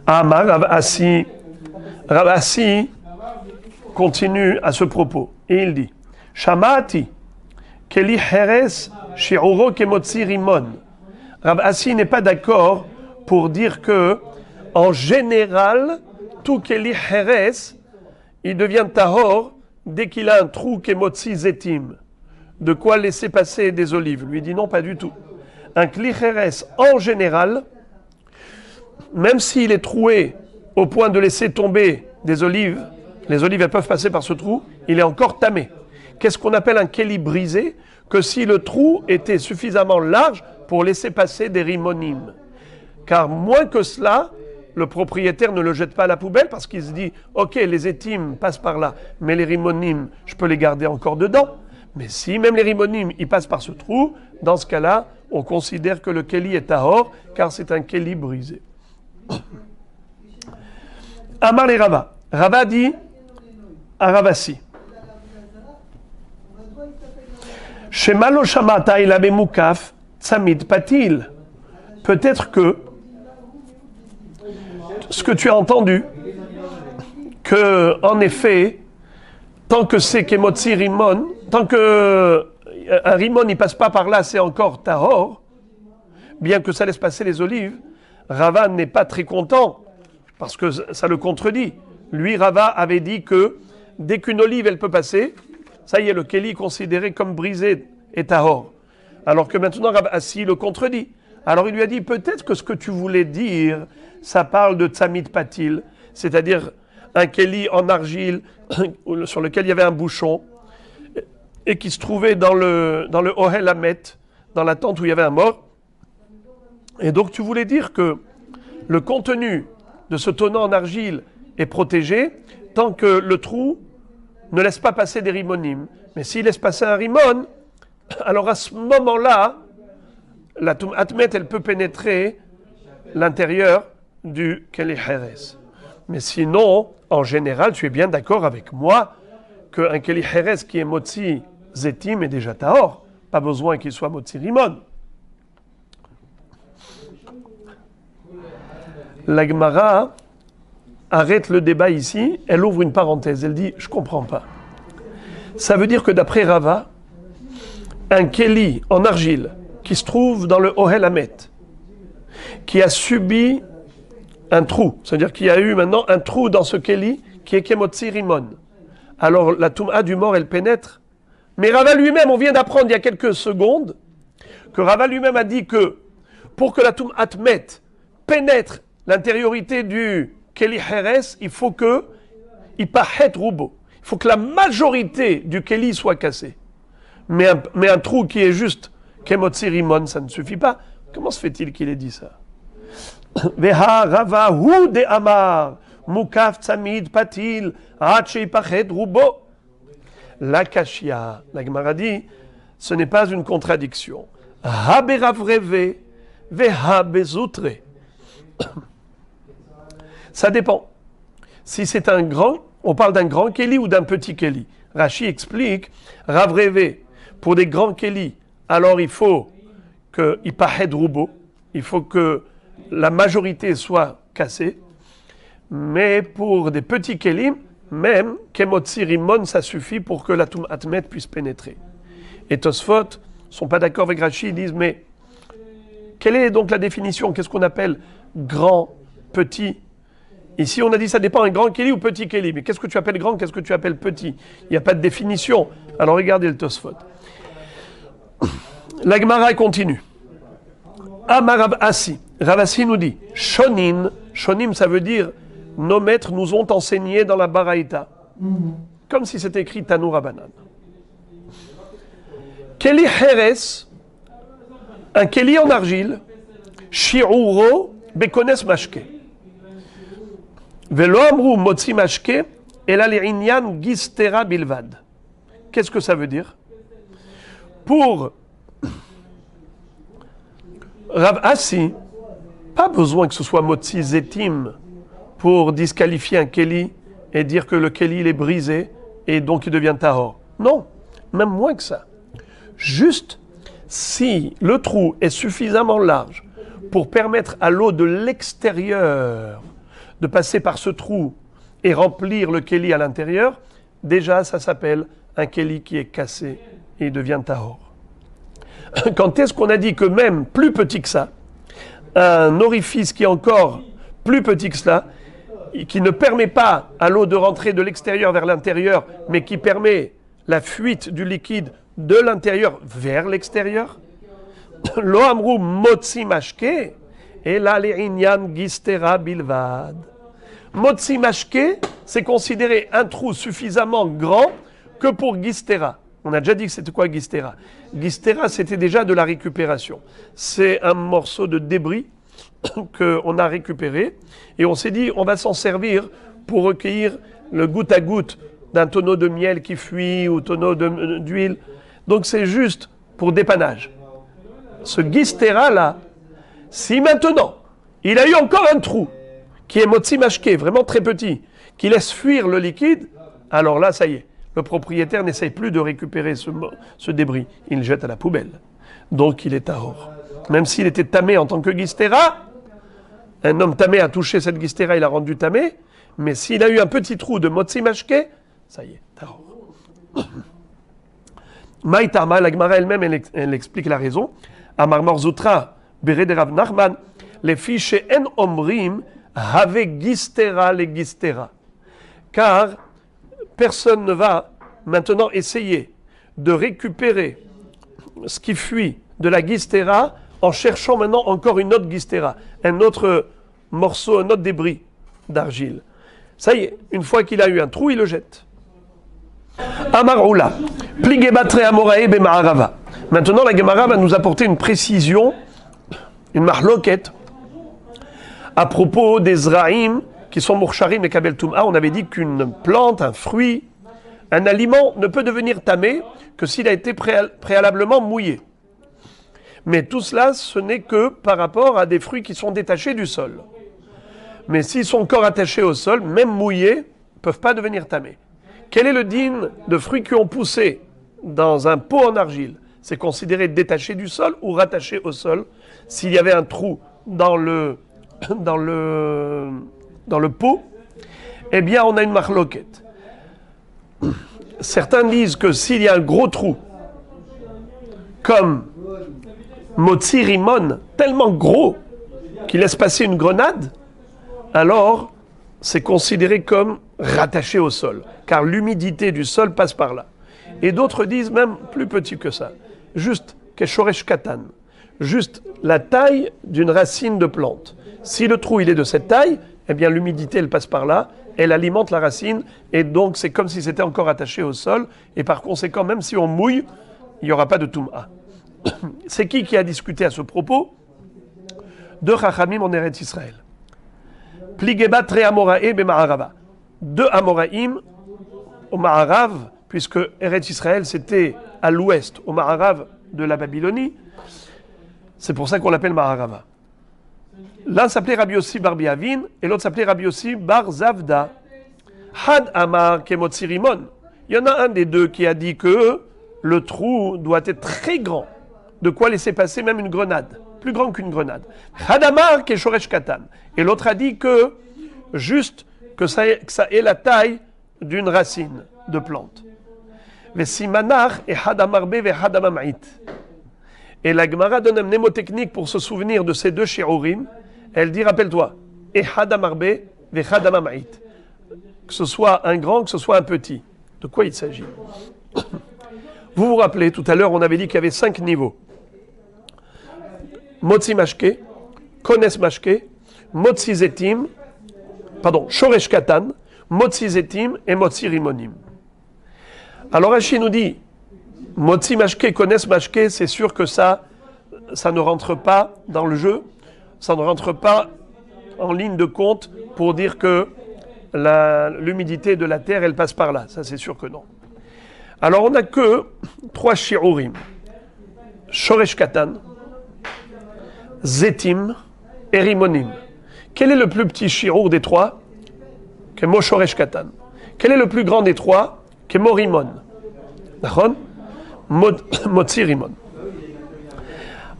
Amar Rav Assi continue à ce propos et il dit Shamati keli heres shi'uro kemotzi rimon. Rav Assi n'est pas d'accord pour dire que en général tout keli heres il devient tahor dès qu'il a un trou kemotzi zetim. De quoi laisser passer des olives. Lui dit non, pas du tout. Un keli heres en général, même s'il est troué au point de laisser tomber des olives, les olives elles peuvent passer par ce trou, il est encore tamé. Qu'est-ce qu'on appelle un keli brisé? Que si le trou était suffisamment large pour laisser passer des rimonim. Car moins que cela, le propriétaire ne le jette pas à la poubelle parce qu'il se dit « Ok, les étimes passent par là, mais les rimonim, je peux les garder encore dedans. » Mais si même les rimonim, ils passent par ce trou, dans ce cas-là, on considère que le keli est tahor, car c'est un keli brisé. Amar et Rava. Rava dit à Rav Assi. Shemalo shamata il avait mukaf tsamid patil. Peut-être que ce que tu as entendu, que en effet, tant que c'est kemotzi rimon, tant que un rimon n'y passe pas par là, c'est encore tahor, bien que ça laisse passer les olives. Rava n'est pas très content parce que ça le contredit. Lui, Rava avait dit que dès qu'une olive elle peut passer, ça y est, le keli est considéré comme brisé et tahor. Alors que maintenant Rav Assi le contredit. Alors il lui a dit peut-être que ce que tu voulais dire, ça parle de tsamid patil, c'est-à-dire un keli en argile sur lequel il y avait un bouchon et qui se trouvait dans le ohel hamet, dans la tente où il y avait un mort. Et donc tu voulais dire que le contenu de ce tonneau en argile est protégé tant que le trou ne laisse pas passer des rimonim. Mais s'il laisse passer un rimon, alors à ce moment-là, la toum atmet, elle peut pénétrer l'intérieur du keli heres. Mais sinon, en général, tu es bien d'accord avec moi qu'un keli heres qui est motzi zetim est déjà tahor. Pas besoin qu'il soit motzi rimon. La Gemara arrête le débat ici, elle ouvre une parenthèse, elle dit « je ne comprends pas ». Ça veut dire que d'après Rava, un keli en argile qui se trouve dans le Ohel Hamet, qui a subi un trou, c'est-à-dire qu'il y a eu maintenant un trou dans ce keli qui est kemotzi rimon. Alors la touma du mort, elle pénètre. Mais Rava lui-même, on vient d'apprendre il y a quelques secondes, que Rava lui-même a dit que pour que la touma atmet pénètre l'intériorité du keli heres, il faut que il pahet rubo. Il faut que la majorité du keli soit cassée. Mais un trou qui est juste kemotzi rimon, ça ne suffit pas. Comment se fait-il qu'il ait dit ça? Veha rava hu de amar mukaf tsamid patil hachi pahet rubo. La kashia, la Gemara dit, ce n'est pas une contradiction. Ha beravreve veha bezoutre. Ça dépend. Si c'est un grand, on parle d'un grand keli ou d'un petit keli. Rashi explique, Rav Reve, pour des grands keli, alors il faut qu'il pahed rubo, il faut que la majorité soit cassée, mais pour des petits kelim, même kemotzi rimon, ça suffit pour que la toum atmet puisse pénétrer. Et Tosfot ne sont pas d'accord avec Rashi, ils disent, mais quelle est donc la définition? Qu'est-ce qu'on appelle grand, petit? Ici, on a dit ça dépend un grand keli ou petit keli. Mais qu'est-ce que tu appelles grand, qu'est-ce que tu appelles petit? Il n'y a pas de définition. Alors regardez le Tosfot. La Gemara continue. Amar Rav Assi. Rav Assi nous dit Shonin. Shonim, ça veut dire nos maîtres nous ont enseigné dans la Baraïta. Comme si c'était écrit Tanu Rabbanan. Keli Heres, un keli en argile, Shi'uro Bekones Mashke. Velo amru motzi mashke ela li'inyan gistera bilvad. Qu'est-ce que ça veut dire? Pour Rav Assi, pas besoin que ce soit motzi zetim pour disqualifier un keli et dire que le keli il est brisé et donc il devient tahor. Non, même moins que ça. Juste si le trou est suffisamment large pour permettre à l'eau de l'extérieur de passer par ce trou et remplir le keli à l'intérieur, déjà ça s'appelle un keli qui est cassé et il devient tahor. Quand est-ce qu'on a dit que même plus petit que ça, un orifice qui est encore plus petit que cela, qui ne permet pas à l'eau de rentrer de l'extérieur vers l'intérieur, mais qui permet la fuite du liquide de l'intérieur vers l'extérieur? Lo amru motzi mashke, et là les inyan gistera bilvad. Motzi mashke, c'est considéré un trou suffisamment grand que pour gistera. On a déjà dit que c'était quoi gistera? Gistera, c'était déjà de la récupération. C'est un morceau de débris qu'on a récupéré et on s'est dit on va s'en servir pour recueillir le goutte à goutte d'un tonneau de miel qui fuit ou tonneau d'huile. Donc c'est juste pour dépannage. Ce gistera là, si maintenant il a eu encore un trou qui est motzi mashke, vraiment très petit, qui laisse fuir le liquide, alors là ça y est, le propriétaire n'essaye plus de récupérer ce débris, il le jette à la poubelle. Donc il est tahor. Même s'il était tamé en tant que gistera, un homme tamé a touché cette gistera, il a rendu tamé, mais s'il a eu un petit trou de motzi mashke, ça y est, tahor. Maïtama, la Gemara elle-même, elle explique la raison. Amar Marzutra, Bere de Rav Nachman, les fiches en omrim, have gistera les gistera. Car personne ne va maintenant essayer de récupérer ce qui fuit de la gistera en cherchant maintenant encore une autre gistera, un autre morceau, un autre débris d'argile. Ça y est, une fois qu'il a eu un trou, il le jette. Amar Oula, Pligébatre Amorae Bema'arava. Maintenant, la Gemara va nous apporter une précision, une marloquette, à propos des Zraïm qui sont Mourcharim et Kabel Toum'a. On avait dit qu'une plante, un fruit, un aliment ne peut devenir tamé que s'il a été préalablement mouillé. Mais tout cela, ce n'est que par rapport à des fruits qui sont détachés du sol. Mais s'ils sont encore attachés au sol, même mouillés, ne peuvent pas devenir tamés. Quel est le din de fruits qui ont poussé dans un pot en argile? C'est considéré détaché du sol ou rattaché au sol s'il y avait un trou dans le pot? Eh bien, on a une marloquette. Certains disent que s'il y a un gros trou, comme motzi rimon, tellement gros qu'il laisse passer une grenade, alors c'est considéré comme rattaché au sol, car l'humidité du sol passe par là. Et d'autres disent même plus petit que ça, juste keshoresh katan, juste la taille d'une racine de plante. Si le trou il est de cette taille, eh bien l'humidité elle passe par là, elle alimente la racine, et donc c'est comme si c'était encore attaché au sol, et par conséquent, même si on mouille, il n'y aura pas de toum'a. C'est qui a discuté à ce propos? Deux Chachamim en Eretz Israël. Pligeba tre Amorae be Ma'arava. Deux Amoraïm au Ma'arav, puisque Eretz Israël c'était à l'ouest, au Ma'arav de la Babylonie. C'est pour ça qu'on l'appelle Ma'arava. L'un s'appelait Rabbi Yossi bar Biavin et l'autre s'appelait Rabbi Yossi bar Zavda. Had Amar kemotzi rimon. Il y en a un des deux qui a dit que le trou doit être très grand. De quoi laisser passer même une grenade, plus grand qu'une grenade. Hadamar keshoresh katan. Et l'autre a dit que juste que ça ait la taille d'une racine de plante. Vesimanach et hadamar be ve hadamamait. Et la Gemara donne un mnémotechnique pour se souvenir de ces deux shiurim. Elle dit, rappelle-toi, et hadamar be ve hadamamait. Que ce soit un grand, que ce soit un petit. De quoi il s'agit? Vous vous rappelez, tout à l'heure, on avait dit qu'il y avait 5 niveaux. Motzi mashke, kones mashke, motzi zetim, shoresh katan, motzi zetim et motzi rimonim. Alors Rashi nous dit, motzi mashke, kones mashke, c'est sûr que ça ne rentre pas dans le jeu, ça ne rentre pas en ligne de compte pour dire que l'humidité de la terre, elle passe par là. Ça, c'est sûr que non. Alors, on n'a que 3 shi'urim. Shoresh Katan, Zetim et Rimonim. Quel est le plus petit shi'ur des 3? Kemo Shoresh Katan. Quel est le plus grand des 3? Kemo Rimon. D'accord? Motzi Rimon.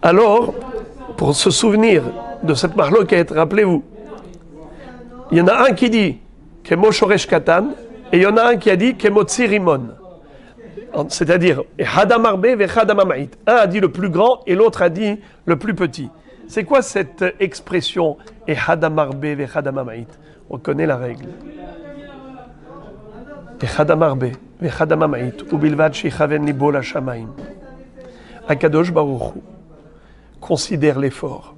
Alors, pour se souvenir de cette marloquette, rappelez-vous, il y en a un qui dit Kemo Shoresh Katan et il y en a un qui a dit Kemotzi Rimon. C'est-à-dire, Hadamarbe ve Hadamamait. Un a dit le plus grand et l'autre a dit le plus petit. C'est quoi cette expression Hadamarbe ve Hadamamait? On connaît la règle. Hadamarbe ve Hadamamait ubilvad shichaven libo la shamaim. Akadosh Baruch Hu considère l'effort,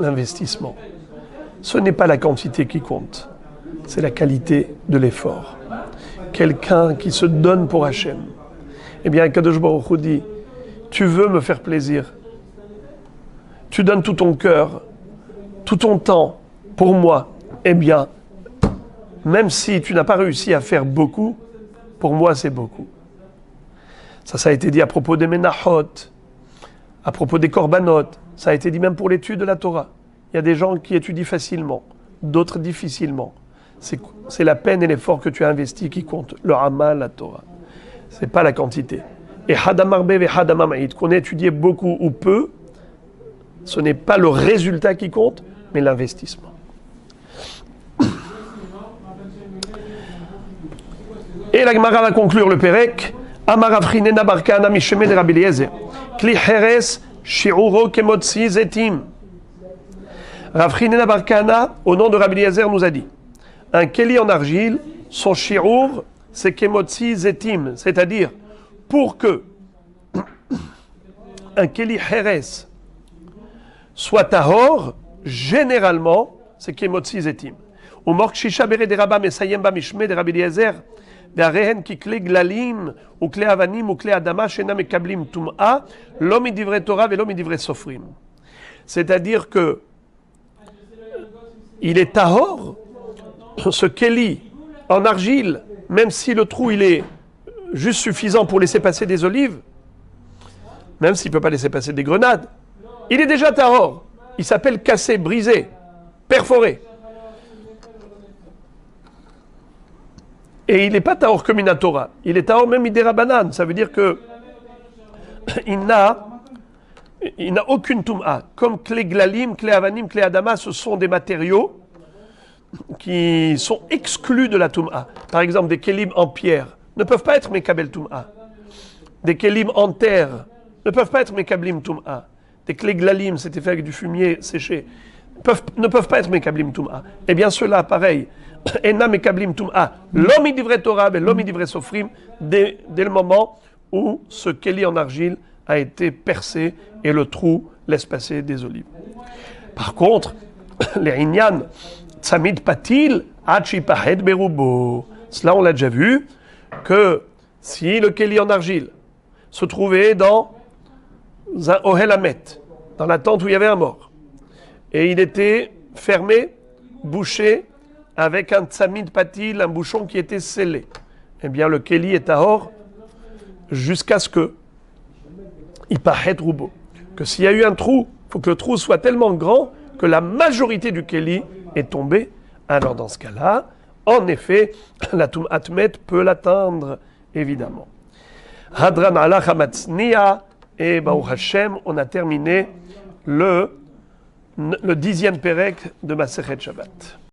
l'investissement. Ce n'est pas la quantité qui compte, c'est la qualité de l'effort. Quelqu'un qui se donne pour Hachem. Eh bien, Kadosh Baruch Hu dit, tu veux me faire plaisir, tu donnes tout ton cœur, tout ton temps pour moi, eh bien, même si tu n'as pas réussi à faire beaucoup, pour moi c'est beaucoup. Ça a été dit à propos des Menachot, à propos des Korbanot, ça a été dit même pour l'étude de la Torah. Il y a des gens qui étudient facilement, d'autres difficilement. C'est la peine et l'effort que tu as investi qui compte, le Amal, la Torah. Ce n'est pas la quantité. Et Hadamarbe ve Hadamamait, qu'on ait étudié beaucoup ou peu, ce n'est pas le résultat qui compte, mais l'investissement. Et la Gemara va conclure le Perek. Amarafrinena barkana misheme de Rabbi Eliezer. Kli heres shi'uro kemotzi zetim. Rafrinena barkana, au nom de Rabbi Eliezer, nous a dit un keli en argile, son shi'ur, c'est kemotzi zetim, c'est-à-dire pour que un keli heres soit tahor, généralement, c'est kemotzi zetim. Ou mork shisha bere de rabba mesayem ba mishme de Rabbi Eliezer, והרהן ככלי גללים וכלי אבנים וכלי אדמה שאינם מקבלים טומאה, לא מדברי תורה ולא מדברי סופרים. C'est-à-dire que il est tahor, ce keli en argile, même si le trou il est juste suffisant pour laisser passer des olives, même s'il ne peut pas laisser passer des grenades, il est déjà tahor. Il s'appelle cassé, brisé, perforé. Et il n'est pas tahor comme une Torah. Il est tahor même idéra banane. Ça veut dire que il n'a aucune tum'a. Comme clé glalim, clé avanim, clé adama, ce sont des matériaux qui sont exclus de la tum'a. Par exemple, des kelim en pierre ne peuvent pas être mekabel tum'a. Des kelim en terre ne peuvent pas être mekablim tum'a. Des clés glalim, c'était fait avec du fumier séché, ne peuvent pas être mekablim tum'a. Eh bien, ceux-là, pareil. Enna mekablim tum'a, l'homme idivre Torah, l'homme idivre Sofrim, dès le moment où ce keli en argile a été percé et le trou laisse passer des olives. Par contre, les Inyan, Tzamid Patil, Hachi Pahed Berubo. Cela, on l'a déjà vu, que si le keli en argile se trouvait dans un Ohel Hamet, dans la tente où il y avait un mort, et il était fermé, bouché, avec un tzamid patil, un bouchon qui était scellé. Eh bien, le keli est tahor jusqu'à ce que il pahet roubo. Que s'il y a eu un trou, il faut que le trou soit tellement grand que la majorité du keli est tombée. Alors, dans ce cas-là, en effet, la tum'atmet peut l'atteindre, évidemment. Hadran ala chamatzniya, et Baruch Hashem, on a terminé le 10e Perek de Masechet Shabbat.